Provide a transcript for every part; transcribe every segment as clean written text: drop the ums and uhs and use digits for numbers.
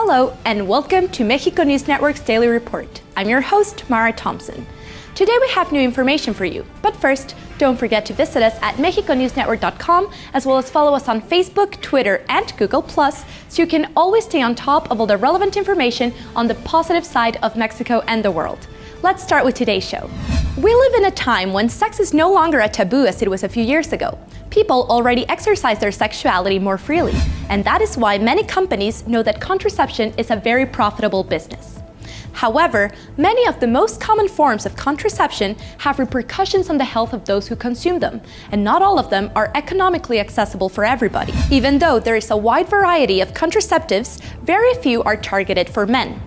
Hello and welcome to Mexico News Network's Daily Report. I'm your host, Mara Thompson. Today we have new information for you, but first, don't forget to visit us at mexiconewsnetwork.com as well as follow us on Facebook, Twitter, and Google+, so you can always stay on top of all the relevant information on the positive side of Mexico and the world. Let's start with today's show. We live in a time when sex is no longer a taboo as it was a few years ago. People already exercise their sexuality more freely, and that is why many companies know that contraception is a very profitable business. However, many of the most common forms of contraception have repercussions on the health of those who consume them, and not all of them are economically accessible for everybody. Even though there is a wide variety of contraceptives, very few are targeted for men.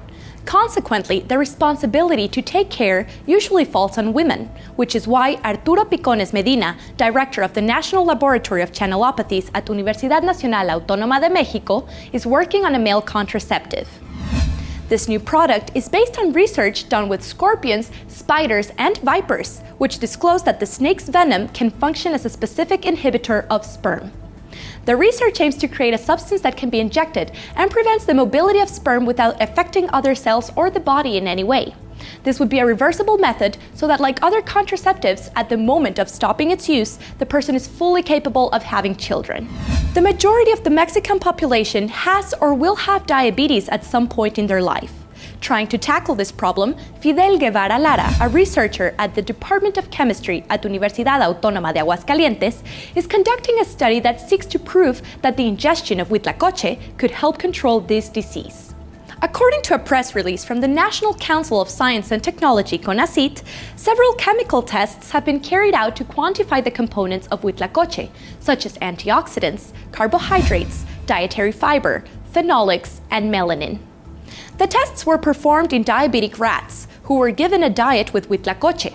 Consequently, the responsibility to take care usually falls on women, which is why Arturo Picones Medina, director of the National Laboratory of Channelopathies at Universidad Nacional Autónoma de México, is working on a male contraceptive. This new product is based on research done with scorpions, spiders, and vipers, which disclose that the snake's venom can function as a specific inhibitor of sperm. The research aims to create a substance that can be injected and prevents the mobility of sperm without affecting other cells or the body in any way. This would be a reversible method so that, like other contraceptives, at the moment of stopping its use, the person is fully capable of having children. The majority of the Mexican population has or will have diabetes at some point in their life. Trying to tackle this problem, Fidel Guevara Lara, a researcher at the Department of Chemistry at Universidad Autónoma de Aguascalientes, is conducting a study that seeks to prove that the ingestion of Huitlacoche could help control this disease. According to a press release from the National Council of Science and Technology, CONACYT, several chemical tests have been carried out to quantify the components of Huitlacoche, such as antioxidants, carbohydrates, dietary fiber, phenolics, and melanin. The tests were performed in diabetic rats, who were given a diet with Huitlacoche.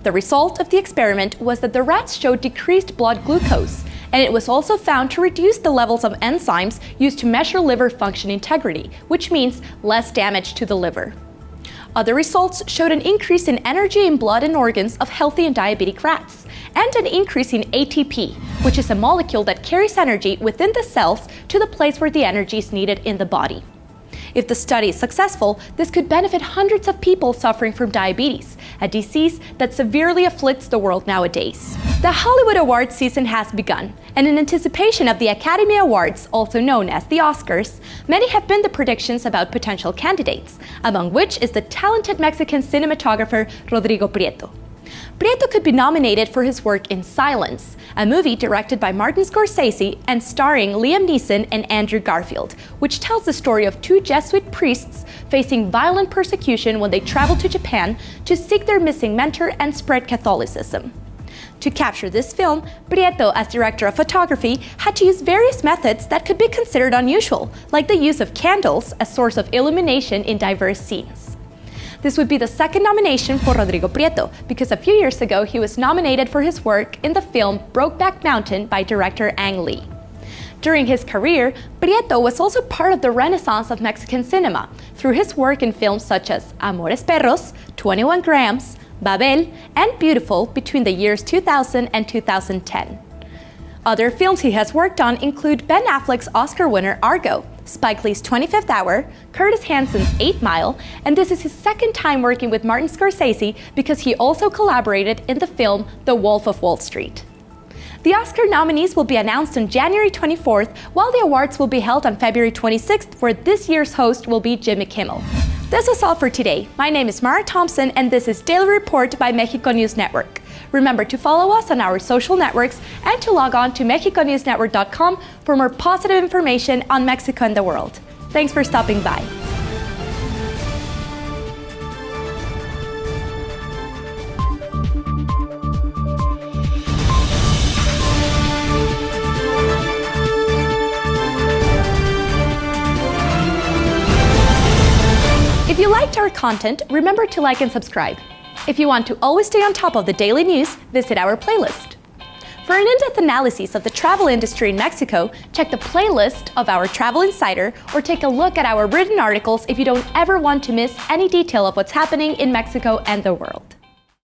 The result of the experiment was that the rats showed decreased blood glucose, and it was also found to reduce the levels of enzymes used to measure liver function integrity, which means less damage to the liver. Other results showed an increase in energy in blood and organs of healthy and diabetic rats, and an increase in ATP, which is a molecule that carries energy within the cells to the place where the energy is needed in the body. If the study is successful, this could benefit hundreds of people suffering from diabetes, a disease that severely afflicts the world nowadays. The Hollywood Awards season has begun, and in anticipation of the Academy Awards, also known as the Oscars, many have been the predictions about potential candidates, among which is the talented Mexican cinematographer Rodrigo Prieto. Prieto could be nominated for his work in Silence, a movie directed by Martin Scorsese and starring Liam Neeson and Andrew Garfield, which tells the story of two Jesuit priests facing violent persecution when they traveled to Japan to seek their missing mentor and spread Catholicism. To capture this film, Prieto, as director of photography, had to use various methods that could be considered unusual, like the use of candles as source of illumination in diverse scenes. This would be the second nomination for Rodrigo Prieto, because a few years ago he was nominated for his work in the film Brokeback Mountain by director Ang Lee. During his career, Prieto was also part of the renaissance of Mexican cinema through his work in films such as Amores Perros, 21 Grams, Babel, and Beautiful between the years 2000 and 2010. Other films he has worked on include Ben Affleck's Oscar winner Argo, Spike Lee's 25th Hour, Curtis Hansen's 8 Mile, and this is his second time working with Martin Scorsese because he also collaborated in the film The Wolf of Wall Street. The Oscar nominees will be announced on January 24th, while the awards will be held on February 26th, where this year's host will be Jimmy Kimmel. This is all for today. My name is Mara Thompson, and this is Daily Report by Mexico News Network. Remember to follow us on our social networks and to log on to mexiconewsnetwork.com for more positive information on Mexico and the world. Thanks for stopping by. If you liked our content, remember to like and subscribe. If you want to always stay on top of the daily news, visit our playlist. For an in-depth analysis of the travel industry in Mexico, check the playlist of our Travel Insider or take a look at our written articles if you don't ever want to miss any detail of what's happening in Mexico and the world.